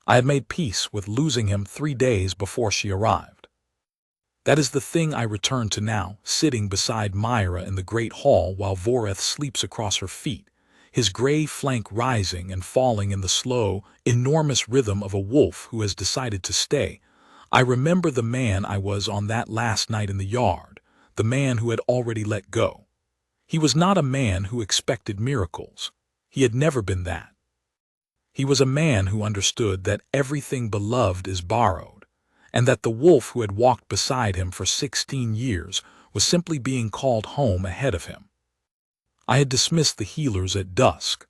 I had made peace with losing him 3 days before she arrived. That is the thing I return to now, sitting beside Myra in the great hall while Voreth sleeps across her feet, his gray flank rising and falling in the slow, enormous rhythm of a wolf who has decided to stay. I remember the man I was on that last night in the yard, the man who had already let go. He was not a man who expected miracles. He had never been that. He was a man who understood that everything beloved is borrowed, and that the wolf who had walked beside him for 16 years was simply being called home ahead of him. I had dismissed the healers at dusk.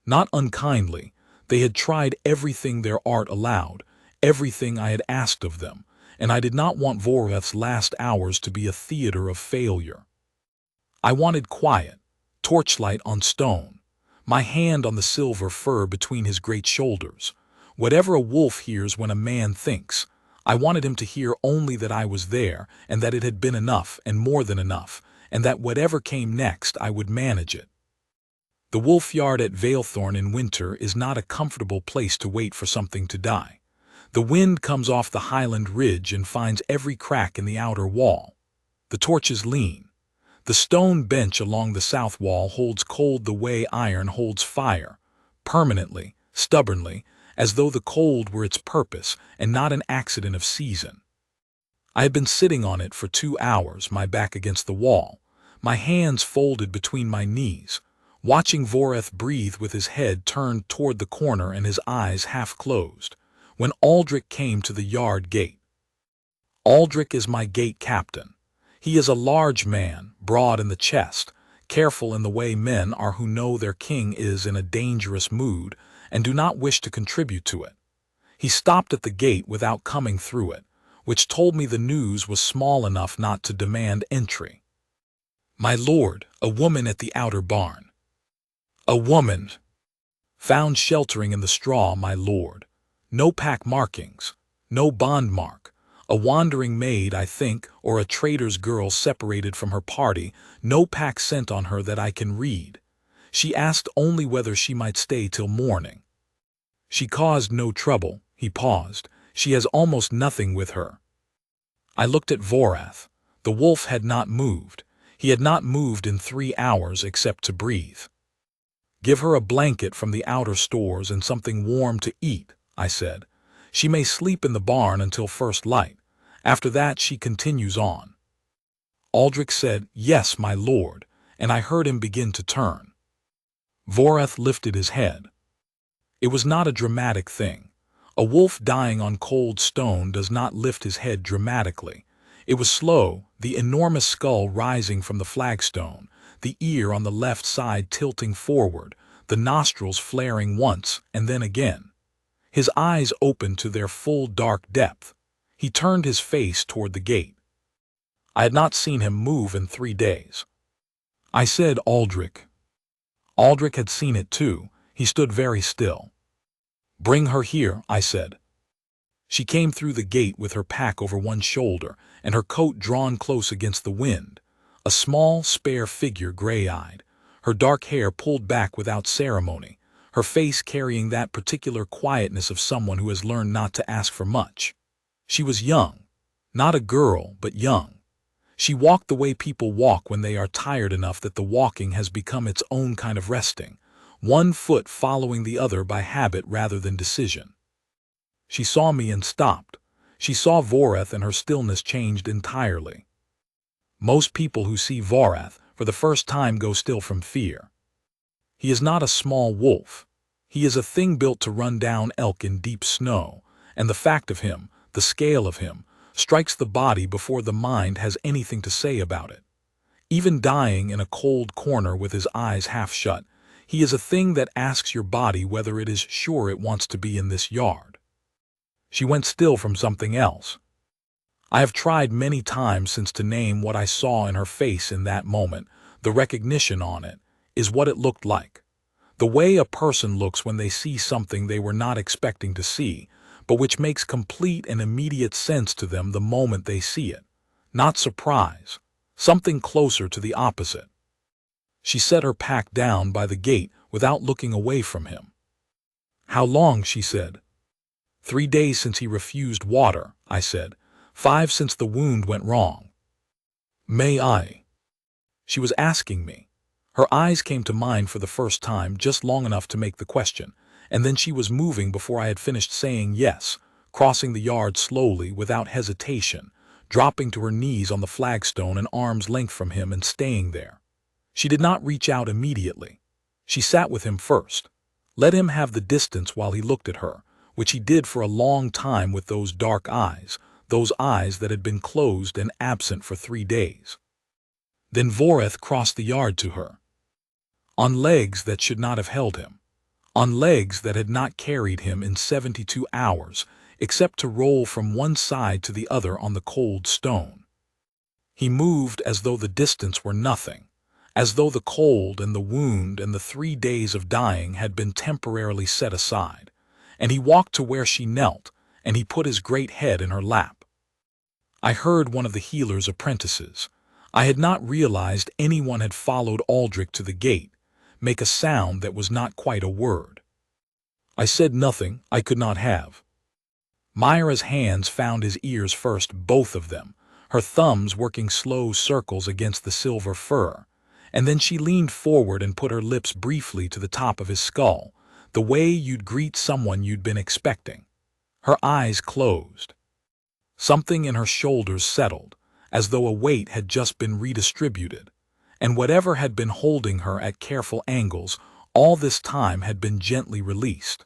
Not unkindly, they had tried everything their art allowed, everything I had asked of them, and I did not want Voreth's last hours to be a theater of failure. I wanted quiet, torchlight on stone, my hand on the silver fur between his great shoulders. Whatever a wolf hears when a man thinks, I wanted him to hear only that I was there and that it had been enough and more than enough, and that whatever came next I would manage it. The wolf yard at Valethorn in winter is not a comfortable place to wait for something to die. The wind comes off the highland ridge and finds every crack in the outer wall. The torches lean. The stone bench along the south wall holds cold the way iron holds fire, permanently, stubbornly, as though the cold were its purpose and not an accident of season. I had been sitting on it for 2 hours, my back against the wall, my hands folded between my knees, watching Voreth breathe with his head turned toward the corner and his eyes half closed, when Aldrich came to the yard gate. Aldrich is my gate captain. He is a large man, broad in the chest, careful in the way men are who know their king is in a dangerous mood and do not wish to contribute to it. He stopped at the gate without coming through it, which told me the news was small enough not to demand entry. "My lord, a woman at the outer barn." "A woman?" "Found sheltering in the straw, my lord. No pack markings, no bond mark. A wandering maid, I think, or a trader's girl separated from her party, no pack scent on her that I can read. She asked only whether she might stay till morning. She caused no trouble." He paused. "She has almost nothing with her." I looked at Voreth. The wolf had not moved. He had not moved in 3 hours except to breathe. "Give her a blanket from the outer stores and something warm to eat," I said. "She may sleep in the barn until first light. After that she continues on." Aldrich said, "Yes, my lord," and I heard him begin to turn. Voreth lifted his head. It was not a dramatic thing. A wolf dying on cold stone does not lift his head dramatically. It was slow, the enormous skull rising from the flagstone, the ear on the left side tilting forward, the nostrils flaring once and then again. His eyes opened to their full dark depth. He turned his face toward the gate. I had not seen him move in 3 days. I said, "Aldrich." Aldrich had seen it too. He stood very still. "Bring her here," I said. She came through the gate with her pack over one shoulder and her coat drawn close against the wind, a small, spare figure, gray-eyed, her dark hair pulled back without ceremony, her face carrying that particular quietness of someone who has learned not to ask for much. She was young, not a girl, but young. She walked the way people walk when they are tired enough that the walking has become its own kind of resting, one foot following the other by habit rather than decision. She saw me and stopped. She saw Voreth and her stillness changed entirely. Most people who see Voreth for the first time go still from fear. He is not a small wolf. He is a thing built to run down elk in deep snow, and the fact of him, the scale of him, strikes the body before the mind has anything to say about it. Even dying in a cold corner with his eyes half shut, he is a thing that asks your body whether it is sure it wants to be in this yard. She went still from something else. I have tried many times since to name what I saw in her face in that moment. The recognition on it is what it looked like. The way a person looks when they see something they were not expecting to see, but which makes complete and immediate sense to them the moment they see it. Not surprise, something closer to the opposite. She set her pack down by the gate without looking away from him. "How long?" she said. 3 days since he refused water, I said. 5 since the wound went wrong. May I? She was asking me. Her eyes came to mine for the first time, just long enough to make the question, and then she was moving before I had finished saying yes, crossing the yard slowly, without hesitation, dropping to her knees on the flagstone an arm's length from him and staying there. She did not reach out immediately. She sat with him first. Let him have the distance while he looked at her, which he did for a long time with those dark eyes, those eyes that had been closed and absent for 3 days. Then Voreth crossed the yard to her. On legs that should not have held him. On legs that had not carried him in 72 hours, except to roll from one side to the other on the cold stone. He moved as though the distance were nothing, as though the cold and the wound and the 3 days of dying had been temporarily set aside, and he walked to where she knelt, and he put his great head in her lap. I heard one of the healer's apprentices. I had not realized anyone had followed Aldrich to the gate, make a sound that was not quite a word. I said nothing I could not have. Myra's hands found his ears first, both of them, her thumbs working slow circles against the silver fur, and then she leaned forward and put her lips briefly to the top of his skull, the way you'd greet someone you'd been expecting. Her eyes closed. Something in her shoulders settled, as though a weight had just been redistributed, and whatever had been holding her at careful angles all this time had been gently released.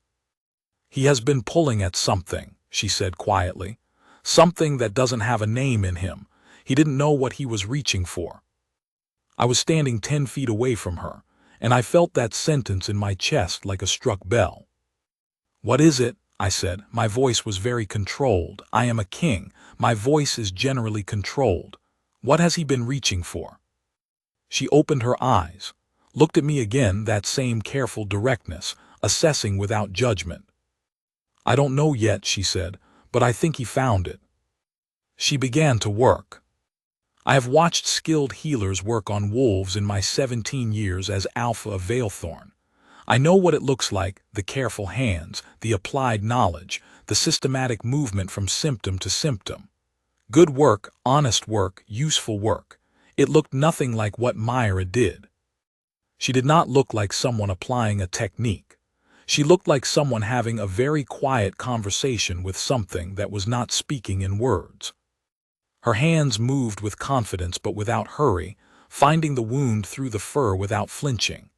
He has been pulling at something, she said quietly, something that doesn't have a name in him. He didn't know what he was reaching for. I was standing 10 feet away from her, and I felt that sentence in my chest like a struck bell. What is it? I said. My voice was very controlled. I am a king. My voice is generally controlled. What has he been reaching for? She opened her eyes, looked at me again, that same careful directness, assessing without judgment. I don't know yet, she said, but I think he found it. She began to work. I have watched skilled healers work on wolves in my 17 years as Alpha of Valethorn. I know what it looks like, the careful hands, the applied knowledge, the systematic movement from symptom to symptom. Good work, honest work, useful work. It looked nothing like what Myra did. She did not look like someone applying a technique. She looked like someone having a very quiet conversation with something that was not speaking in words. Her hands moved with confidence but without hurry, finding the wound through the fur without flinching.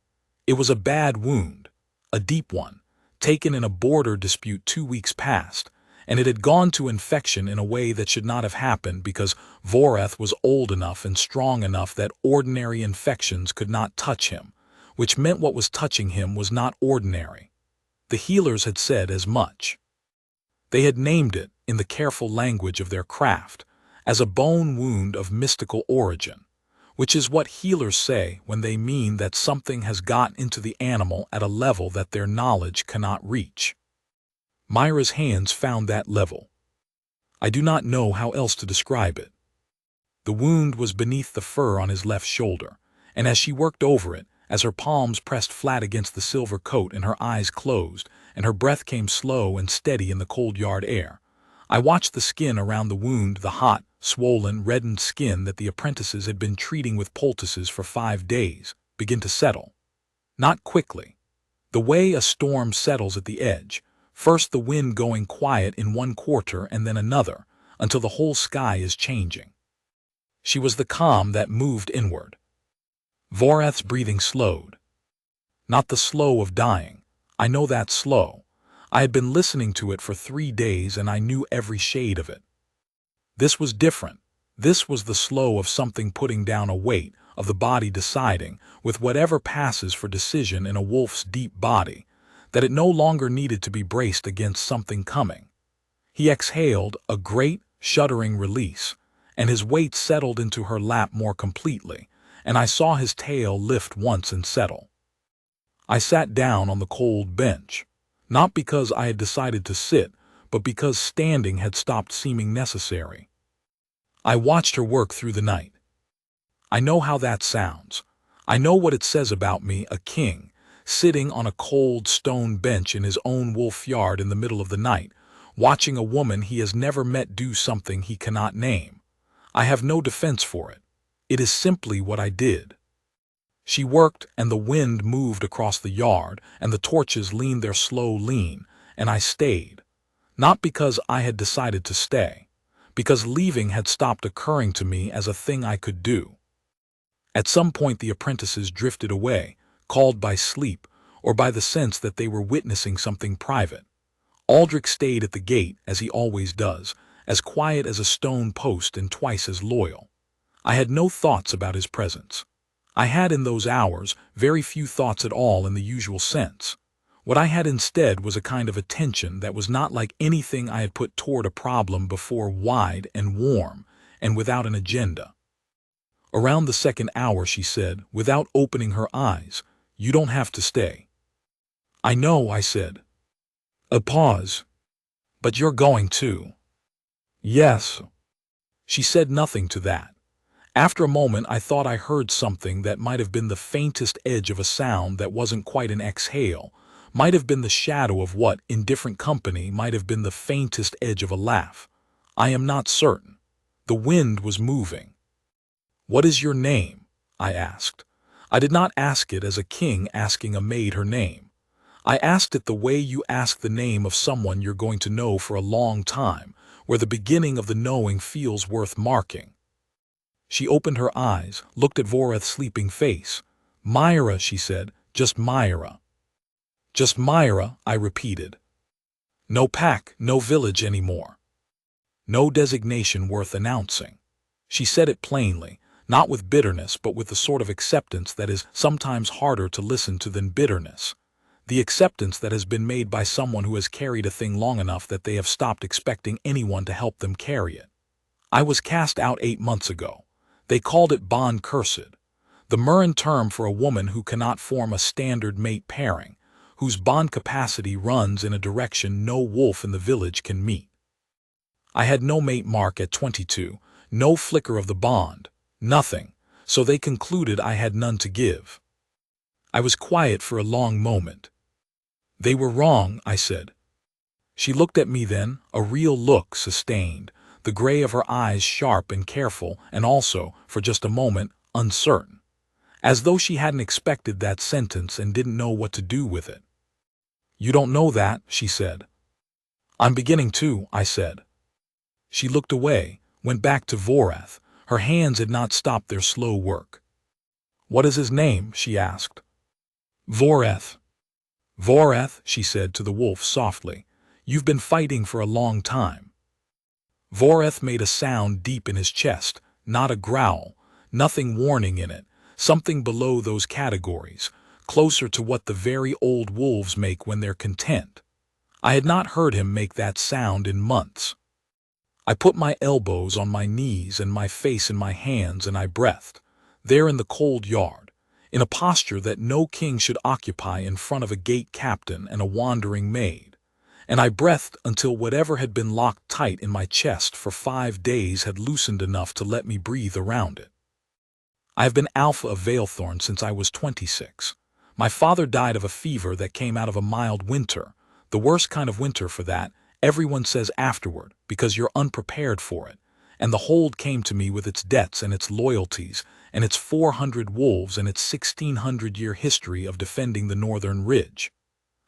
It was a bad wound, a deep one, taken in a border dispute 2 weeks past, and it had gone to infection in a way that should not have happened because Voreth was old enough and strong enough that ordinary infections could not touch him, which meant what was touching him was not ordinary. The healers had said as much. They had named it, in the careful language of their craft, as a bone wound of mystical origin, which is what healers say when they mean that something has got into the animal at a level that their knowledge cannot reach. Myra's hands found that level. I do not know how else to describe it. The wound was beneath the fur on his left shoulder, and as she worked over it, as her palms pressed flat against the silver coat and her eyes closed, and her breath came slow and steady in the cold yard air, I watched the skin around the wound, the hot, swollen, reddened skin that the apprentices had been treating with poultices for 5 days, begin to settle. Not quickly. The way a storm settles at the edge, first the wind going quiet in one quarter and then another, until the whole sky is changing. She was the calm that moved inward. Voreth's breathing slowed. Not the slow of dying. I know that slow. I had been listening to it for 3 days and I knew every shade of it. This was different. This was the slow of something putting down a weight, of the body deciding, with whatever passes for decision in a wolf's deep body, that it no longer needed to be braced against something coming. He exhaled a great, shuddering release, and his weight settled into her lap more completely, and I saw his tail lift once and settle. I sat down on the cold bench, not because I had decided to sit, but because standing had stopped seeming necessary. I watched her work through the night. I know how that sounds. I know what it says about me, a king, sitting on a cold stone bench in his own wolf yard in the middle of the night, watching a woman he has never met do something he cannot name. I have no defense for it. It is simply what I did. She worked, and the wind moved across the yard, and the torches leaned their slow lean, and I stayed. Not because I had decided to stay, because leaving had stopped occurring to me as a thing I could do. At some point the apprentices drifted away, called by sleep, or by the sense that they were witnessing something private. Aldrich stayed at the gate, as he always does, as quiet as a stone post and twice as loyal. I had no thoughts about his presence. I had in those hours very few thoughts at all in the usual sense. What I had instead was a kind of attention that was not like anything I had put toward a problem before, wide and warm, and without an agenda. Around the second hour she said, without opening her eyes, "You don't have to stay." "I know," I said. A pause. "But you're going too." "Yes." She said nothing to that. After a moment I thought I heard something that might have been the faintest edge of a sound that wasn't quite an exhale, might have been the shadow of what, in different company, might have been the faintest edge of a laugh. I am not certain. The wind was moving. "What is your name?" I asked. I did not ask it as a king asking a maid her name. I asked it the way you ask the name of someone you're going to know for a long time, where the beginning of the knowing feels worth marking. She opened her eyes, looked at Voreth's sleeping face. "Myra," she said, "just Myra." "Just Myra," I repeated. No pack, no village anymore. No designation worth announcing. She said it plainly, not with bitterness but with the sort of acceptance that is sometimes harder to listen to than bitterness. The acceptance that has been made by someone who has carried a thing long enough that they have stopped expecting anyone to help them carry it. I was cast out 8 months ago. They called it bond cursed, the Murrin term for a woman who cannot form a standard mate pairing, whose bond capacity runs in a direction no wolf in the village can meet. I had no mate mark at 22, no flicker of the bond, nothing, so they concluded I had none to give. I was quiet for a long moment. "They were wrong," I said. She looked at me then, a real look, sustained, the gray of her eyes sharp and careful, and also, for just a moment, uncertain. As though she hadn't expected that sentence and didn't know what to do with it. "You don't know that," she said. "I'm beginning to," I said. She looked away, went back to Voreth. Her hands had not stopped their slow work. "What is his name?" she asked. "Voreth." "Voreth," she said to the wolf softly, "you've been fighting for a long time." Voreth made a sound deep in his chest, not a growl, nothing warning in it, something below those categories, closer to what the very old wolves make when they're content. I had not heard him make that sound in months. I put my elbows on my knees and my face in my hands, and I breathed, there in the cold yard, in a posture that no king should occupy in front of a gate captain and a wandering maid. And I breathed until whatever had been locked tight in my chest for 5 days had loosened enough to let me breathe around it. I have been Alpha of Valethorn since I was 26. My father died of a fever that came out of a mild winter, the worst kind of winter for that, everyone says afterward, because you're unprepared for it. And the hold came to me with its debts and its loyalties, and its 400 wolves and its 1600-year history of defending the northern ridge.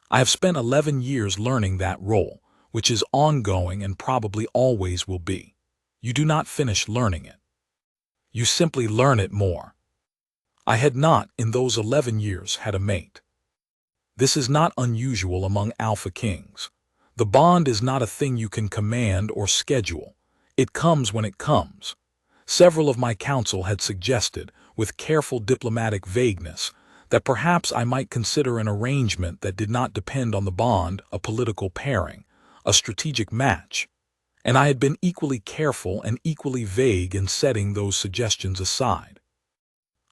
I have spent 11 years learning that role, which is ongoing and probably always will be. You do not finish learning it. You simply learn it more. I had not, in those 11 years, had a mate. This is not unusual among alpha kings. The bond is not a thing you can command or schedule. It comes when it comes. Several of my council had suggested, with careful diplomatic vagueness, that perhaps I might consider an arrangement that did not depend on the bond, a political pairing, a strategic match. And I had been equally careful and equally vague in setting those suggestions aside.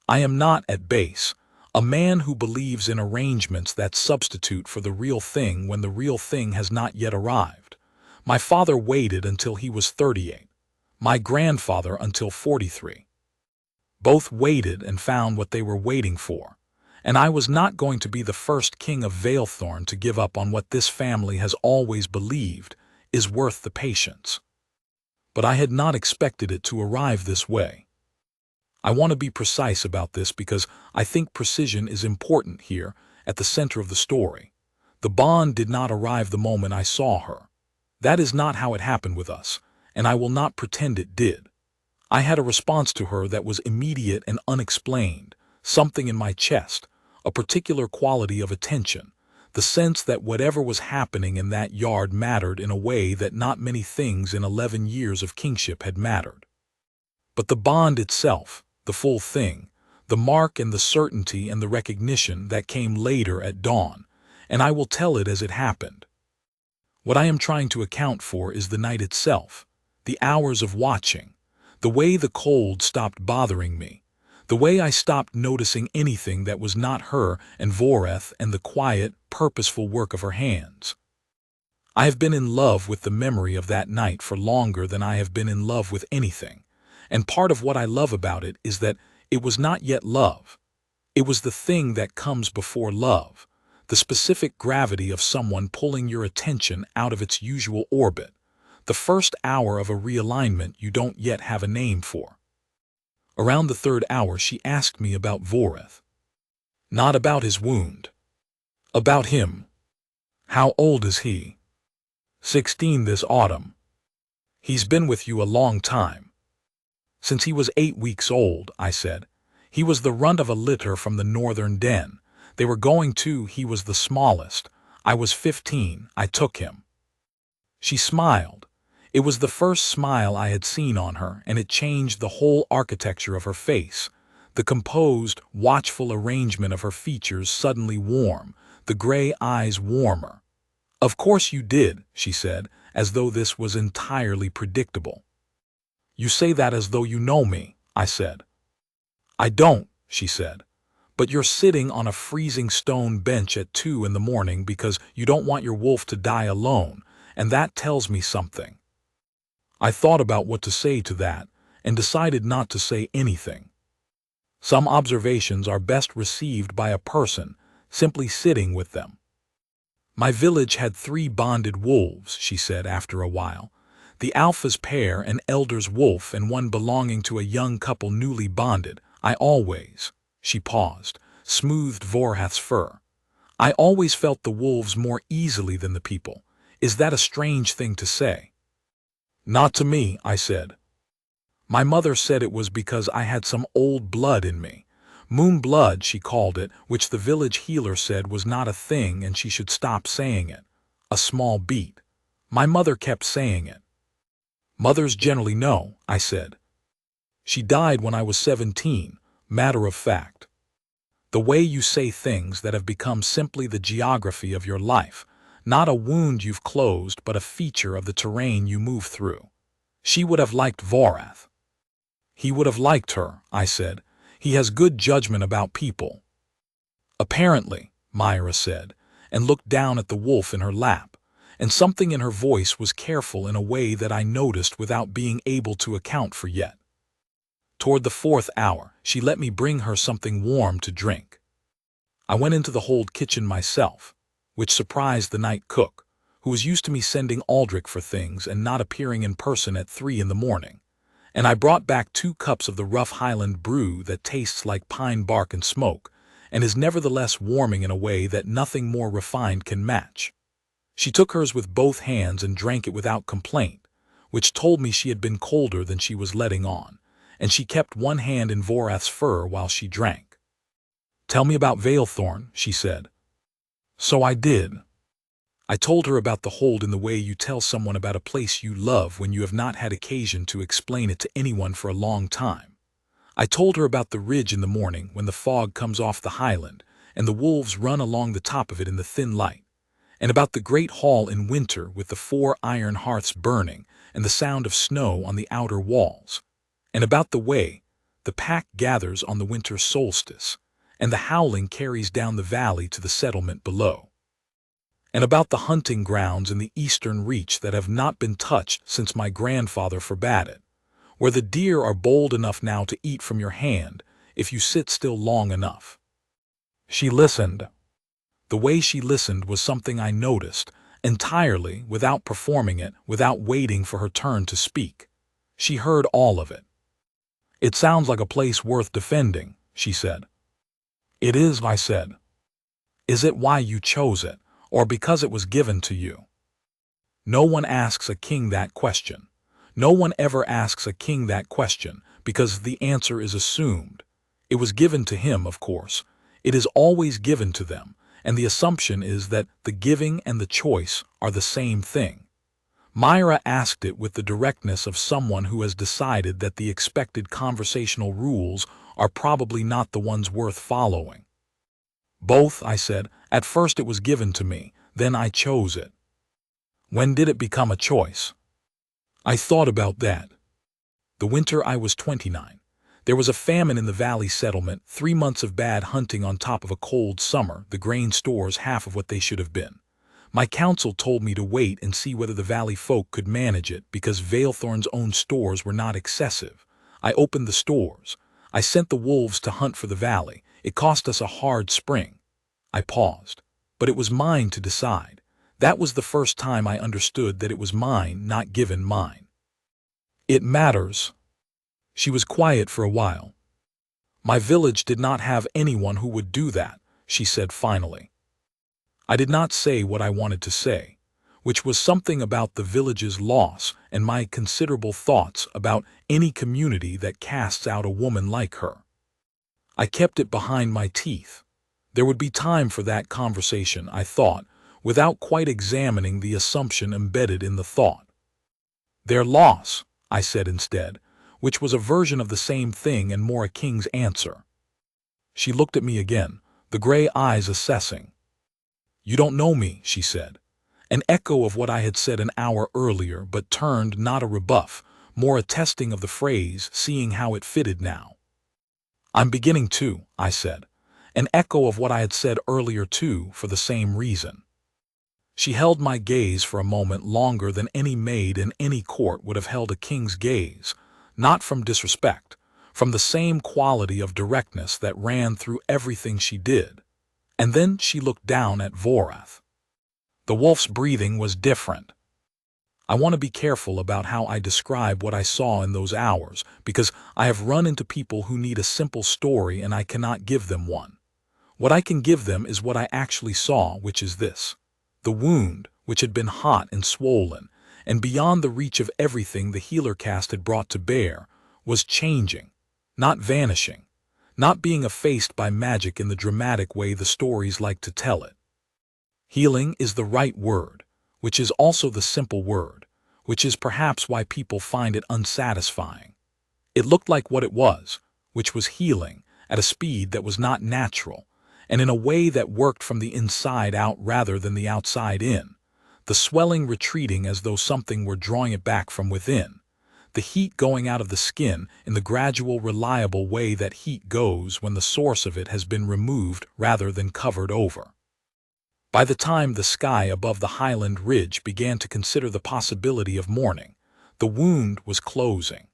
I am not, at base, a man who believes in arrangements that substitute for the real thing when the real thing has not yet arrived. My father waited until he was 38. My grandfather until 43. Both waited and found what they were waiting for. And I was not going to be the first king of Valethorn to give up on what this family has always believed, is worth the patience. But I had not expected it to arrive this way. I want to be precise about this because I think precision is important here at the center of the story. The bond did not arrive the moment I saw her. That is not how it happened with us, and I will not pretend it did. I had a response to her that was immediate and unexplained, something in my chest, a particular quality of attention, the sense that whatever was happening in that yard mattered in a way that not many things in 11 years of kingship had mattered. But the bond itself, the full thing, the mark and the certainty and the recognition that came later at dawn, and I will tell it as it happened. What I am trying to account for is the night itself, the hours of watching, the way the cold stopped bothering me, the way I stopped noticing anything that was not her and Voreth and the quiet, purposeful work of her hands. I have been in love with the memory of that night for longer than I have been in love with anything, and part of what I love about it is that it was not yet love. It was the thing that comes before love, the specific gravity of someone pulling your attention out of its usual orbit, the first hour of a realignment you don't yet have a name for. Around the third hour she asked me about Voreth. Not about his wound. About him. How old is he? 16 this autumn. He's been with you a long time. Since he was 8 weeks old, I said. He was the runt of a litter from the northern den. They were going to, he was the smallest. I was 15, I took him. She smiled. It was the first smile I had seen on her, and it changed the whole architecture of her face. The composed, watchful arrangement of her features suddenly warm, the gray eyes warmer. Of course you did, she said, as though this was entirely predictable. You say that as though you know me, I said. I don't, she said. But you're sitting on a freezing stone bench at 2 in the morning because you don't want your wolf to die alone, and that tells me something. I thought about what to say to that, and decided not to say anything. Some observations are best received by a person, simply sitting with them. My village had 3 bonded wolves, she said after a while. The alpha's pair, an elder's wolf, and one belonging to a young couple newly bonded. I always, she paused, smoothed Voreth's fur. I always felt the wolves more easily than the people. Is that a strange thing to say? Not to me, I said. My mother said it was because I had some old blood in me. Moon blood, she called it, which the village healer said was not a thing and she should stop saying it. A small beat. My mother kept saying it. Mothers generally know, I said. She died when I was 17, matter of fact. The way you say things that have become simply the geography of your life, not a wound you've closed but a feature of the terrain you move through. She would have liked Voreth. He would have liked her, I said. He has good judgment about people. Apparently, Myra said, and looked down at the wolf in her lap, and something in her voice was careful in a way that I noticed without being able to account for yet. Toward the 4th hour, she let me bring her something warm to drink. I went into the hold kitchen myself, which surprised the night cook, who was used to me sending Aldrich for things and not appearing in person at 3 in the morning, and I brought back 2 cups of the rough Highland brew that tastes like pine bark and smoke, and is nevertheless warming in a way that nothing more refined can match. She took hers with both hands and drank it without complaint, which told me she had been colder than she was letting on, and she kept one hand in Voreth's fur while she drank. Tell me about Valethorn, she said. So I did. I told her about the hold in the way you tell someone about a place you love when you have not had occasion to explain it to anyone for a long time. I told her about the ridge in the morning when the fog comes off the highland and the wolves run along the top of it in the thin light, and about the great hall in winter with the 4 iron hearths burning and the sound of snow on the outer walls, and about the way the pack gathers on the winter solstice and the howling carries down the valley to the settlement below, and about the hunting grounds in the eastern reach that have not been touched since my grandfather forbade it, where the deer are bold enough now to eat from your hand if you sit still long enough. She listened. The way she listened was something I noticed, entirely, without performing it, without waiting for her turn to speak. She heard all of it. "It sounds like a place worth defending," she said. "It is," I said. "Is it why you chose it, or because it was given to you?" No one asks a king that question. No one ever asks a king that question, because the answer is assumed. It was given to him, of course. It is always given to them, and the assumption is that the giving and the choice are the same thing. Myra asked it with the directness of someone who has decided that the expected conversational rules are probably not the ones worth following. "Both," I said. "At first it was given to me, then I chose it." "When did it become a choice?" I thought about that. The winter I was 29. There was a famine in the valley settlement, 3 months of bad hunting on top of a cold summer, the grain stores half of what they should have been. My counsel told me to wait and see whether the valley folk could manage it because Valethorn's own stores were not excessive. I opened the stores. I sent the wolves to hunt for the valley. It cost us a hard spring. I paused. But it was mine to decide. That was the first time I understood that it was mine, not given mine. "It matters." She was quiet for a while. "My village did not have anyone who would do that," she said finally. I did not say what I wanted to say, which was something about the village's loss and my considerable thoughts about any community that casts out a woman like her. I kept it behind my teeth. There would be time for that conversation, I thought, without quite examining the assumption embedded in the thought. "Their loss," I said instead, which was a version of the same thing and more a king's answer. She looked at me again, the gray eyes assessing. "You don't know me," she said. An echo of what I had said an hour earlier, but turned not a rebuff, more a testing of the phrase, seeing how it fitted now. "I'm beginning to," I said. An echo of what I had said earlier too, for the same reason. She held my gaze for a moment longer than any maid in any court would have held a king's gaze, not from disrespect, from the same quality of directness that ran through everything she did. And then she looked down at Vorath. The wolf's breathing was different. I want to be careful about how I describe what I saw in those hours, because I have run into people who need a simple story and I cannot give them one. What I can give them is what I actually saw, which is this. The wound, which had been hot and swollen, and beyond the reach of everything the healer caste had brought to bear, was changing, not vanishing, not being effaced by magic in the dramatic way the stories like to tell it. Healing is the right word, which is also the simple word, which is perhaps why people find it unsatisfying. It looked like what it was, which was healing, at a speed that was not natural, and in a way that worked from the inside out rather than the outside in, the swelling retreating as though something were drawing it back from within, the heat going out of the skin in the gradual, reliable way that heat goes when the source of it has been removed rather than covered over. By the time the sky above the highland ridge began to consider the possibility of morning, the wound was closing.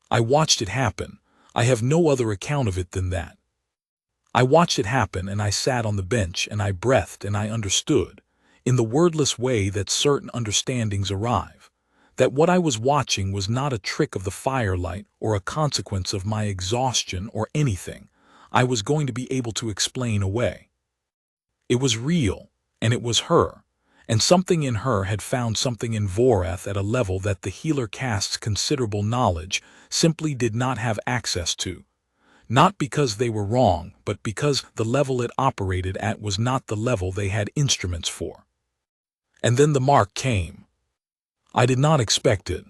I watched it happen. I have no other account of it than that. I watched it happen, and I sat on the bench, and I breathed, and I understood, in the wordless way that certain understandings arrive, that what I was watching was not a trick of the firelight or a consequence of my exhaustion or anything I was going to be able to explain away. It was real, and it was her, and something in her had found something in Vorath at a level that the healer caste's considerable knowledge simply did not have access to. Not because they were wrong, but because the level it operated at was not the level they had instruments for. And then the mark came. I did not expect it.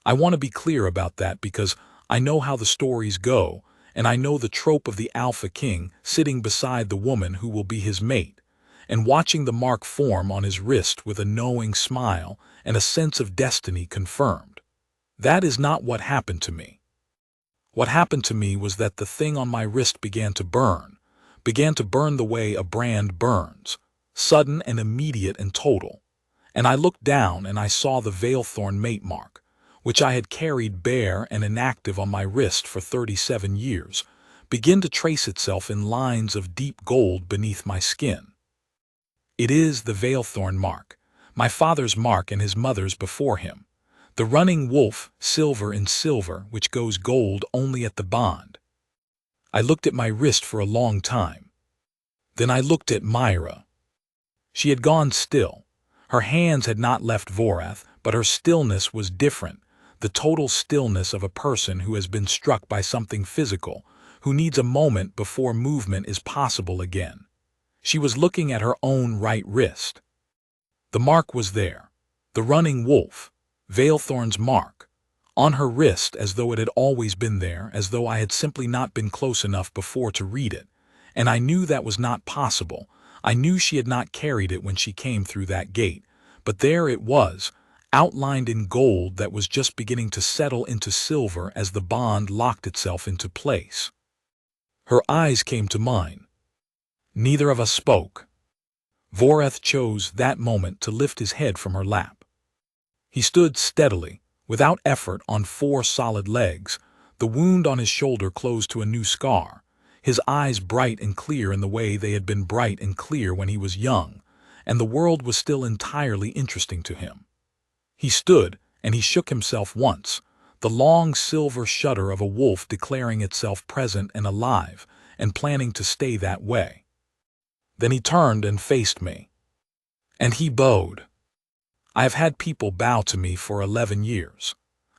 I want to be clear about that because I know how the stories go, and I know the trope of the alpha king sitting beside the woman who will be his mate, and watching the mark form on his wrist with a knowing smile and a sense of destiny confirmed. That is not what happened to me. What happened to me was that the thing on my wrist began to burn the way a brand burns, sudden and immediate and total. And I looked down and I saw the Valethorn mate mark, which I had carried bare and inactive on my wrist for 37 years, begin to trace itself in lines of deep gold beneath my skin. It is the Veilthorn mark, my father's mark and his mother's before him. The running wolf, silver in silver, which goes gold only at the bond. I looked at my wrist for a long time. Then I looked at Myra. She had gone still. Her hands had not left Vorath, but her stillness was different, the total stillness of a person who has been struck by something physical, who needs a moment before movement is possible again. She was looking at her own right wrist. The mark was there, the running wolf, Veilthorn's mark, on her wrist as though it had always been there, as though I had simply not been close enough before to read it. And I knew that was not possible. I knew she had not carried it when she came through that gate, but there it was, outlined in gold that was just beginning to settle into silver as the bond locked itself into place. Her eyes came to mine. Neither of us spoke. Vorath chose that moment to lift his head from her lap. He stood steadily, without effort, on 4 solid legs, the wound on his shoulder closed to a new scar, his eyes bright and clear in the way they had been bright and clear when he was young, and the world was still entirely interesting to him. He stood, and he shook himself once, the long silver shudder of a wolf declaring itself present and alive, and planning to stay that way. Then he turned and faced me. And he bowed. I have had people bow to me for 11 years.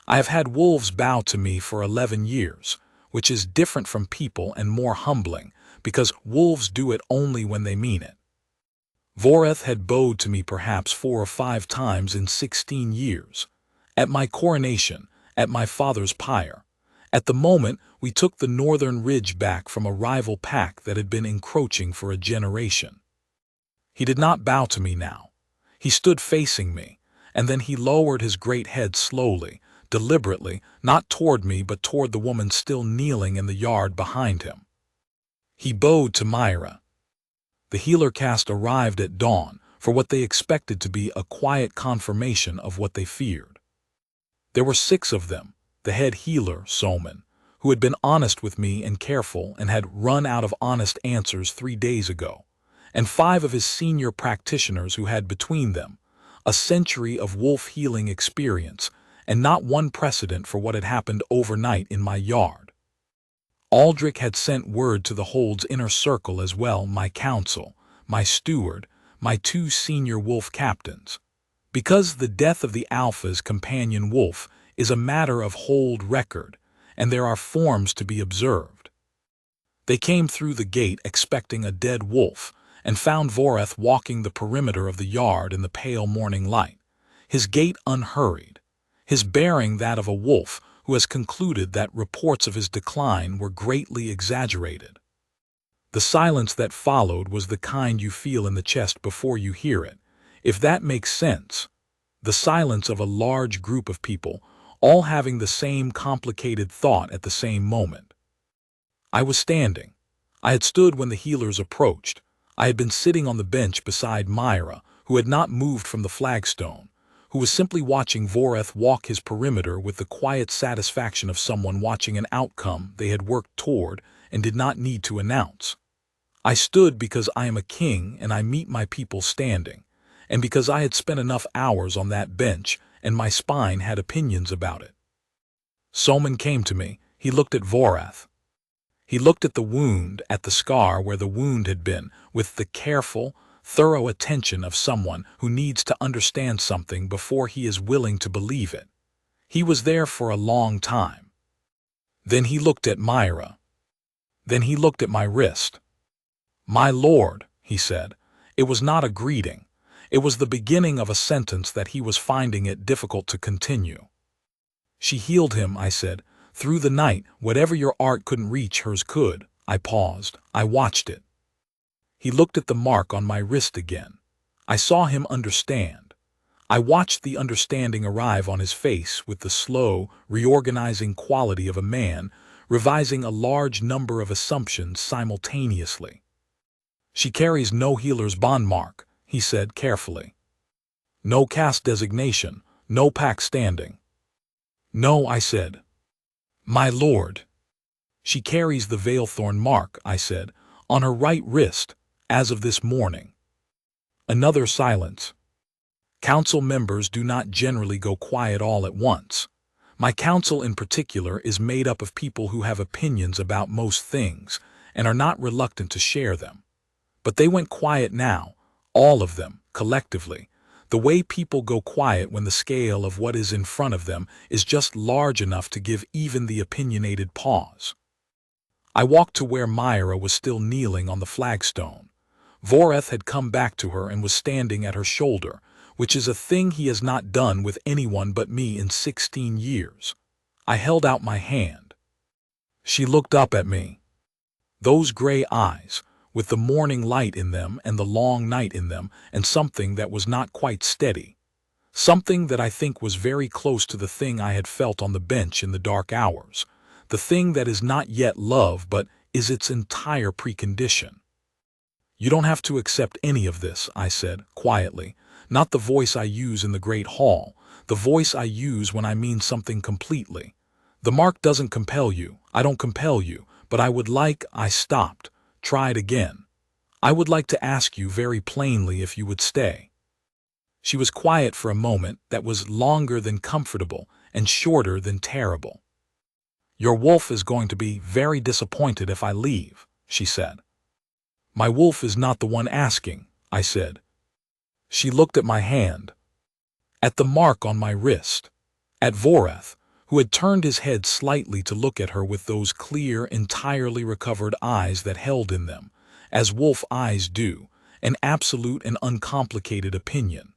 I have had wolves bow to me for 11 years, which is different from people and more humbling, because wolves do it only when they mean it. Vorath had bowed to me perhaps 4 or 5 times in 16 years. At my coronation, at my father's pyre. At the moment we took the northern ridge back from a rival pack that had been encroaching for a generation. He did not bow to me now. He stood facing me, and then he lowered his great head slowly, deliberately, not toward me but toward the woman still kneeling in the yard behind him. He bowed to Myra. The healer caste arrived at dawn for what they expected to be a quiet confirmation of what they feared. There were 6 of them, the head healer, Solman, who had been honest with me and careful and had run out of honest answers 3 days ago, and 5 of his senior practitioners who had between them a century of wolf healing experience and not one precedent for what had happened overnight in my yard. Aldrich had sent word to the hold's inner circle as well, my counsel, my steward, my 2 senior wolf captains. Because the death of the Alpha's companion wolf is a matter of hold record, and there are forms to be observed. They came through the gate expecting a dead wolf, and found Vorath walking the perimeter of the yard in the pale morning light, his gait unhurried, his bearing that of a wolf who has concluded that reports of his decline were greatly exaggerated. The silence that followed was the kind you feel in the chest before you hear it, if that makes sense. The silence of a large group of people, all having the same complicated thought at the same moment. I was standing. I had stood when the healers approached. I had been sitting on the bench beside Myra, who had not moved from the flagstone, who was simply watching Vorath walk his perimeter with the quiet satisfaction of someone watching an outcome they had worked toward and did not need to announce. I stood because I am a king and I meet my people standing, and because I had spent enough hours on that bench and my spine had opinions about it. Solman came to me. He looked at Vorath. He looked at the wound, at the scar where the wound had been, with the careful, thorough attention of someone who needs to understand something before he is willing to believe it. He was there for a long time. Then he looked at Myra. Then he looked at my wrist. "My lord," he said. It was not a greeting. It was the beginning of a sentence that he was finding it difficult to continue. "She healed him," I said. "Through the night, whatever your art couldn't reach, hers could." I paused. I watched it. He looked at the mark on my wrist again. I saw him understand. I watched the understanding arrive on his face with the slow, reorganizing quality of a man revising a large number of assumptions simultaneously. "She carries no healer's bond mark," he said carefully. "No caste designation, no pack standing." "No," I said. "My lord." "She carries the Veilthorn mark," I said, "on her right wrist, as of this morning." Another silence. Council members do not generally go quiet all at once. My council in particular is made up of people who have opinions about most things and are not reluctant to share them. But they went quiet now, all of them, collectively. The way people go quiet when the scale of what is in front of them is just large enough to give even the opinionated pause. I walked to where Myra was still kneeling on the flagstone. Voreth had come back to her and was standing at her shoulder, which is a thing he has not done with anyone but me in 16 years. I held out my hand. She looked up at me. Those gray eyes, with the morning light in them and the long night in them, and something that was not quite steady. Something that I think was very close to the thing I had felt on the bench in the dark hours. The thing that is not yet love but is its entire precondition. You don't have to accept any of this, I said, quietly. Not the voice I use in the great hall, the voice I use when I mean something completely. The mark doesn't compel you, I don't compel you, but I stopped, tried again. I would like to ask you very plainly if you would stay. She was quiet for a moment that was longer than comfortable and shorter than terrible. Your wolf is going to be very disappointed if I leave, she said. My wolf is not the one asking, I said. She looked at my hand, at the mark on my wrist, at Voreth, who had turned his head slightly to look at her with those clear, entirely recovered eyes that held in them, as wolf eyes do, an absolute and uncomplicated opinion.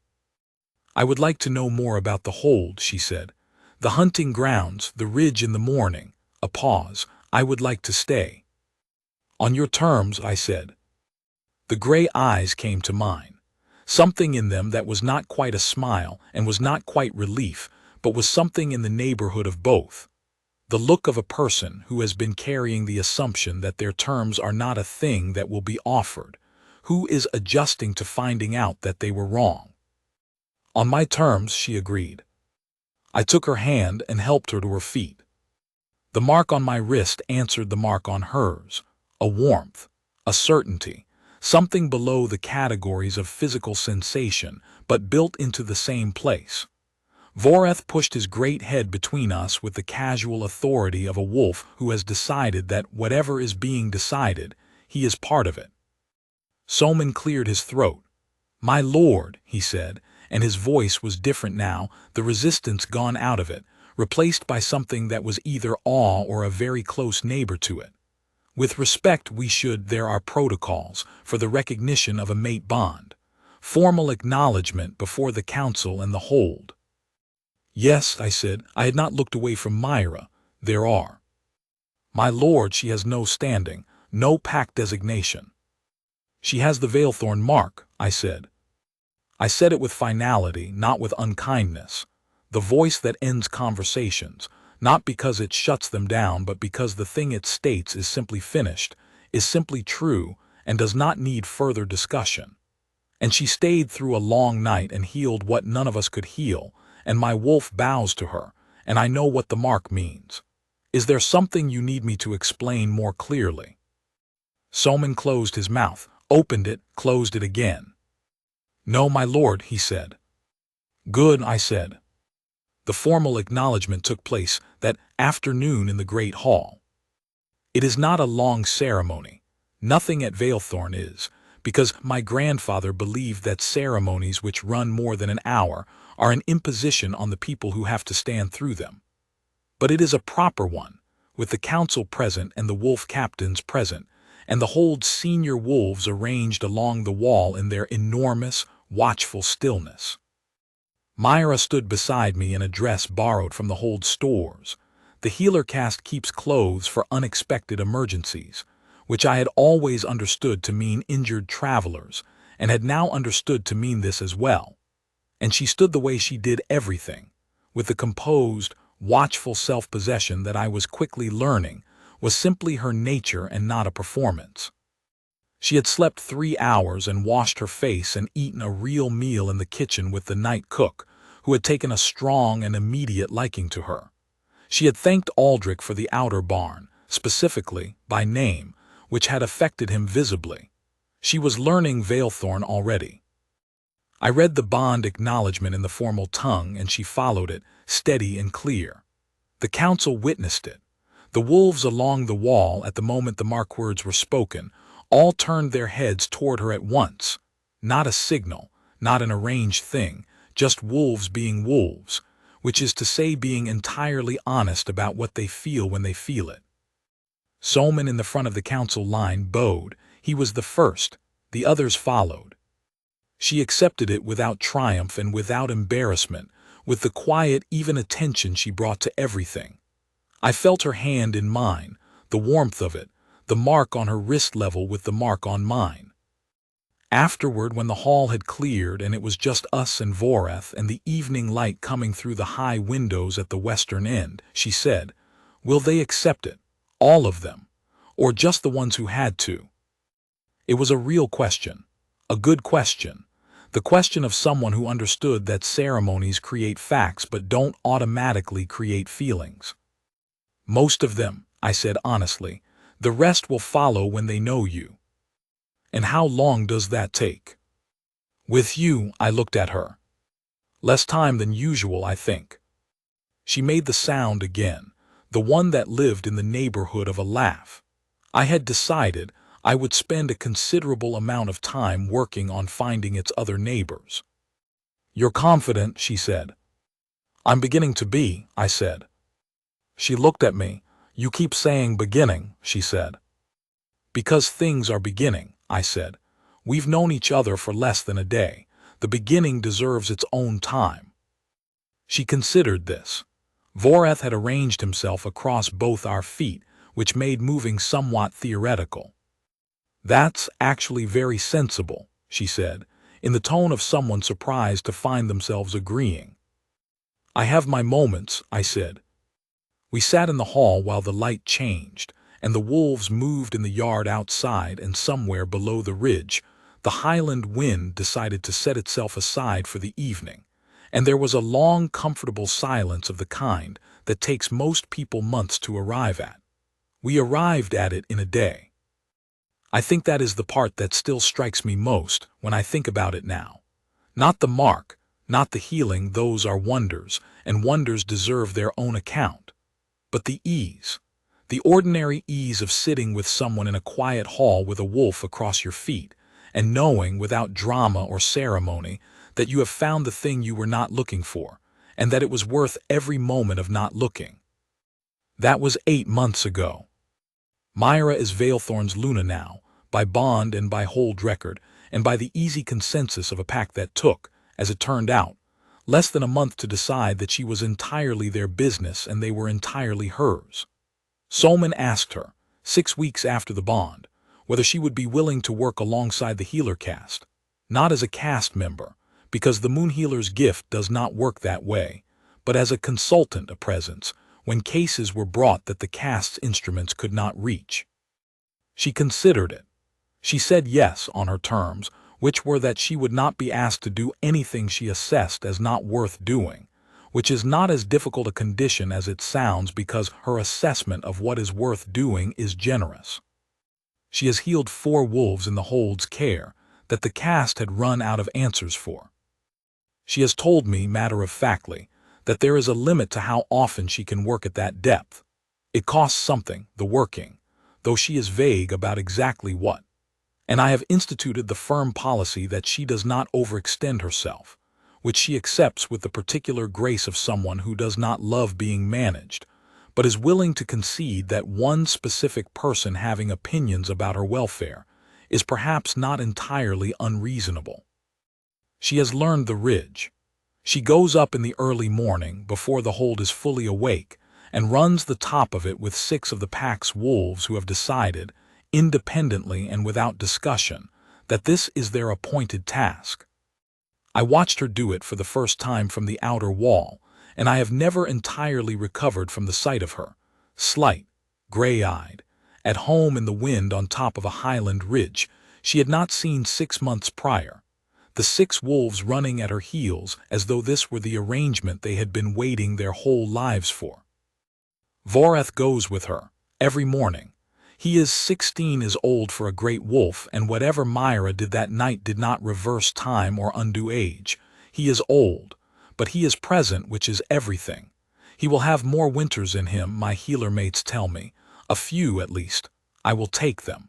I would like to know more about the hold, she said. The hunting grounds, the ridge in the morning. A pause. I would like to stay. On your terms, I said. The gray eyes came to mine. Something in them that was not quite a smile and was not quite relief, but was something in the neighborhood of both. The look of a person who has been carrying the assumption that their terms are not a thing that will be offered, who is adjusting to finding out that they were wrong. On my terms, she agreed. I took her hand and helped her to her feet. The mark on my wrist answered the mark on hers, a warmth, a certainty, something below the categories of physical sensation, but built into the same place. Voreth pushed his great head between us with the casual authority of a wolf who has decided that whatever is being decided, he is part of it. Soman cleared his throat. My lord, he said, and his voice was different now, the resistance gone out of it, replaced by something that was either awe or a very close neighbor to it. With respect there are protocols for the recognition of a mate bond, formal acknowledgement before the council and the hold. Yes, I said, I had not looked away from Myra, there are. My lord, she has no standing, no pact designation. She has the Veilthorn mark, I said. I said it with finality, not with unkindness. The voice that ends conversations, not because it shuts them down, but because the thing it states is simply finished, is simply true, and does not need further discussion. And she stayed through a long night and healed what none of us could heal, and my wolf bows to her, and I know what the mark means. Is there something you need me to explain more clearly? Soman closed his mouth, opened it, closed it again. No, my lord, he said. Good, I said. The formal acknowledgement took place that afternoon in the great hall. It is not a long ceremony. Nothing at Veilthorn is, because my grandfather believed that ceremonies which run more than an hour are an imposition on the people who have to stand through them. But it is a proper one, with the council present and the wolf captains present, and the hold's senior wolves arranged along the wall in their enormous, watchful stillness. Myra stood beside me in a dress borrowed from the hold stores. The healer caste keeps clothes for unexpected emergencies, which I had always understood to mean injured travelers, and had now understood to mean this as well. And she stood the way she did everything, with the composed, watchful self-possession that I was quickly learning was simply her nature and not a performance. She had slept 3 hours and washed her face and eaten a real meal in the kitchen with the night cook, who had taken a strong and immediate liking to her. She had thanked Aldrich for the outer barn, specifically, by name, which had affected him visibly. She was learning Veilthorn already. I read the bond acknowledgment in the formal tongue, and she followed it, steady and clear. The council witnessed it. The wolves along the wall, at the moment the mark words were spoken, all turned their heads toward her at once. Not a signal, not an arranged thing, just wolves being wolves, which is to say being entirely honest about what they feel when they feel it. Solomon in the front of the council line bowed. He was the first. The others followed. She accepted it without triumph and without embarrassment, with the quiet, even attention she brought to everything. I felt her hand in mine, the warmth of it, the mark on her wrist level with the mark on mine. Afterward, when the hall had cleared and it was just us and Voreth and the evening light coming through the high windows at the western end, she said, "Will they accept it, all of them, or just the ones who had to?" It was a real question, a good question, the question of someone who understood that ceremonies create facts but don't automatically create feelings. "Most of them," I said honestly. "The rest will follow when they know you." "And how long does that take?" "With you," I looked at her. "Less time than usual, I think." She made the sound again, the one that lived in the neighborhood of a laugh. I had decided I would spend a considerable amount of time working on finding its other neighbors. "You're confident," she said. "I'm beginning to be," I said. She looked at me. "You keep saying beginning," she said. "Because things are beginning," I said. "We've known each other for less than a day. The beginning deserves its own time." She considered this. Voreth had arranged himself across both our feet, which made moving somewhat theoretical. "That's actually very sensible," she said, in the tone of someone surprised to find themselves agreeing. "I have my moments," I said. We sat in the hall while the light changed, and the wolves moved in the yard outside, and somewhere below the ridge, the highland wind decided to set itself aside for the evening, and there was a long, comfortable silence of the kind that takes most people months to arrive at. We arrived at it in a day. I think that is the part that still strikes me most when I think about it now. Not the mark, not the healing, those are wonders, and wonders deserve their own account. But the ease, the ordinary ease of sitting with someone in a quiet hall with a wolf across your feet, and knowing without drama or ceremony that you have found the thing you were not looking for, and that it was worth every moment of not looking. That was 8 months ago. Myra is Veilthorn's Luna now, by bond and by hold record, and by the easy consensus of a pack that took, as it turned out, less than a month to decide that she was entirely their business and they were entirely hers. Solomon asked her, 6 weeks after the bond, whether she would be willing to work alongside the healer caste. Not as a caste member, because the Moon Healer's gift does not work that way, but as a consultant, a presence, when cases were brought that the caste's instruments could not reach. She considered it. She said yes on her terms, which were that she would not be asked to do anything she assessed as not worth doing, which is not as difficult a condition as it sounds because her assessment of what is worth doing is generous. She has healed 4 wolves in the hold's care that the caste had run out of answers for. She has told me, matter-of-factly, that there is a limit to how often she can work at that depth. It costs something, the working, though she is vague about exactly what. And I have instituted the firm policy that she does not overextend herself, which she accepts with the particular grace of someone who does not love being managed, but is willing to concede that one specific person having opinions about her welfare is perhaps not entirely unreasonable. She has learned the ridge. She goes up in the early morning, before the hold is fully awake, and runs the top of it with 6 of the pack's wolves who have decided, independently and without discussion, that this is their appointed task. I watched her do it for the first time from the outer wall, and I have never entirely recovered from the sight of her, slight, gray-eyed, at home in the wind on top of a highland ridge she had not seen 6 months prior, the 6 wolves running at her heels as though this were the arrangement they had been waiting their whole lives for. Voreth goes with her, every morning. He is 16 is old for a great wolf, and whatever Myra did that night did not reverse time or undo age. He is old, but he is present, which is everything. He will have more winters in him, my healer mates tell me. A few, at least. I will take them.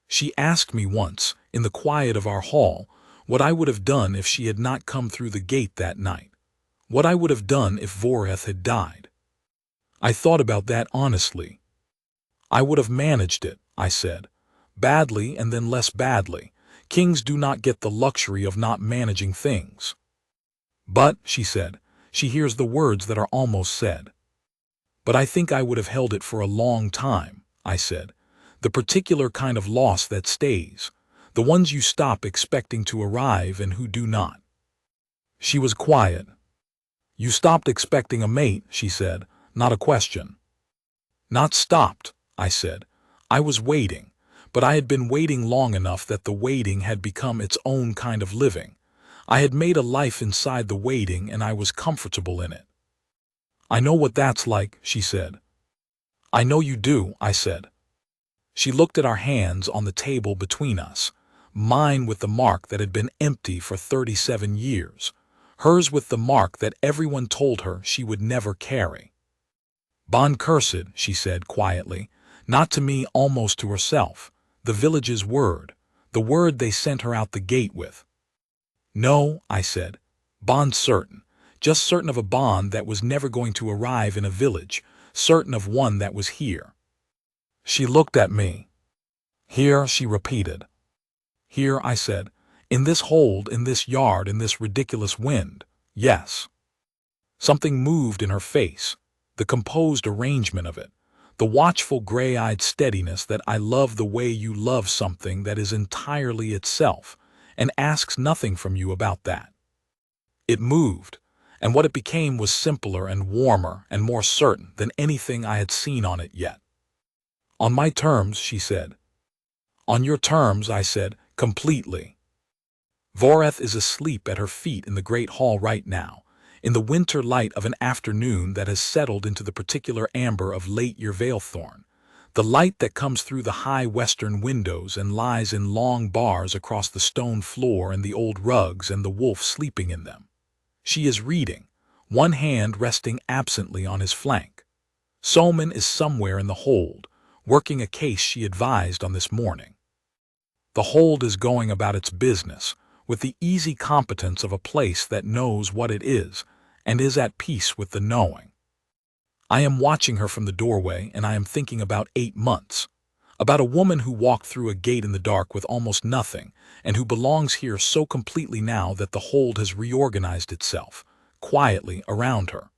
She asked me once, in the quiet of our hall, what I would have done if she had not come through the gate that night. What I would have done if Voreth had died. I thought about that honestly. I would have managed it, I said. Badly and then less badly. Kings do not get the luxury of not managing things. But, she said, she hears the words that are almost said. But I think I would have held it for a long time, I said. The particular kind of loss that stays. The ones you stop expecting to arrive and who do not. She was quiet. You stopped expecting a mate, she said, not a question. Not stopped, I said. I was waiting, but I had been waiting long enough that the waiting had become its own kind of living. I had made a life inside the waiting, and I was comfortable in it. I know what that's like, she said. I know you do, I said. She looked at our hands on the table between us, mine with the mark that had been empty for 37 years, hers with the mark that everyone told her she would never carry. Bon cursed, she said quietly, not to me, almost to herself, the village's word, the word they sent her out the gate with. No, I said, bond certain, just certain of a bond that was never going to arrive in a village, certain of one that was here. She looked at me. Here, she repeated. Here, I said, in this hold, in this yard, in this ridiculous wind, yes. Something moved in her face, the composed arrangement of it, the watchful gray-eyed steadiness that I love the way you love something that is entirely itself and asks nothing from you about that. It moved, and what it became was simpler and warmer and more certain than anything I had seen on it yet. On my terms, she said. On your terms, I said, completely. Voreth is asleep at her feet in the great hall right now, in the winter light of an afternoon that has settled into the particular amber of late year Veilthorn, the light that comes through the high western windows and lies in long bars across the stone floor and the old rugs and the wolf sleeping in them. She is reading, one hand resting absently on his flank. Solman is somewhere in the hold, working a case she advised on this morning. The hold is going about its business, with the easy competence of a place that knows what it is, and is at peace with the knowing. I am watching her from the doorway, and I am thinking about 8 months, about a woman who walked through a gate in the dark with almost nothing, and who belongs here so completely now that the hold has reorganized itself, quietly, around her.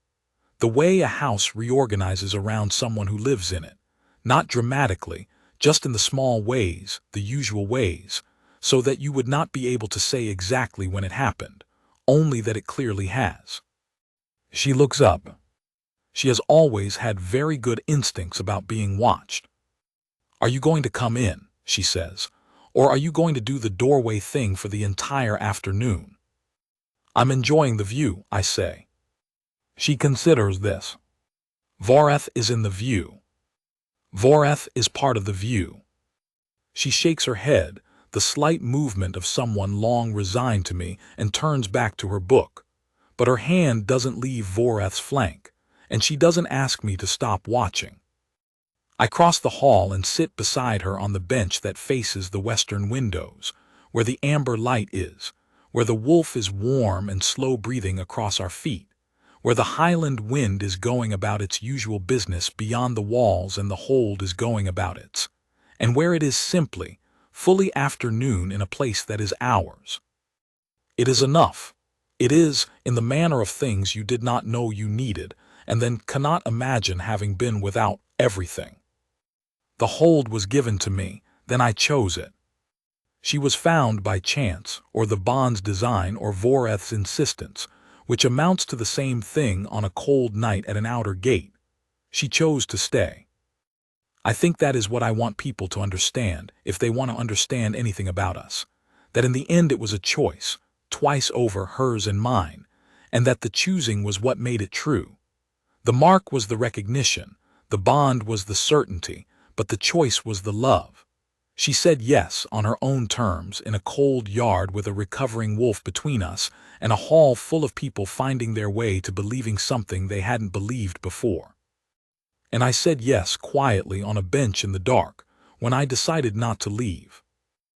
The way a house reorganizes around someone who lives in it, not dramatically, just in the small ways, the usual ways, so that you would not be able to say exactly when it happened, only that it clearly has. She looks up. She has always had very good instincts about being watched. Are you going to come in, she says, or are you going to do the doorway thing for the entire afternoon? I'm enjoying the view, I say. She considers this. Voreth is in the view. Voreth is part of the view. She shakes her head, the slight movement of someone long resigned to me, and turns back to her book. But her hand doesn't leave Voreth's flank, and she doesn't ask me to stop watching. I cross the hall and sit beside her on the bench that faces the western windows, where the amber light is, where the wolf is warm and slow breathing across our feet, where the highland wind is going about its usual business beyond the walls and the hold is going about its, and where it is simply, fully afternoon in a place that is ours. It is enough. It is, in the manner of things you did not know you needed, and then cannot imagine having been without everything. The hold was given to me, then I chose it. She was found by chance, or the bond's design, or Voreth's insistence, which amounts to the same thing on a cold night at an outer gate. She chose to stay. I think that is what I want people to understand, if they want to understand anything about us, that in the end it was a choice, twice over, hers and mine, and that the choosing was what made it true. The mark was the recognition, the bond was the certainty, but the choice was the love. She said yes on her own terms in a cold yard with a recovering wolf between us and a hall full of people finding their way to believing something they hadn't believed before. And I said yes quietly on a bench in the dark when I decided not to leave.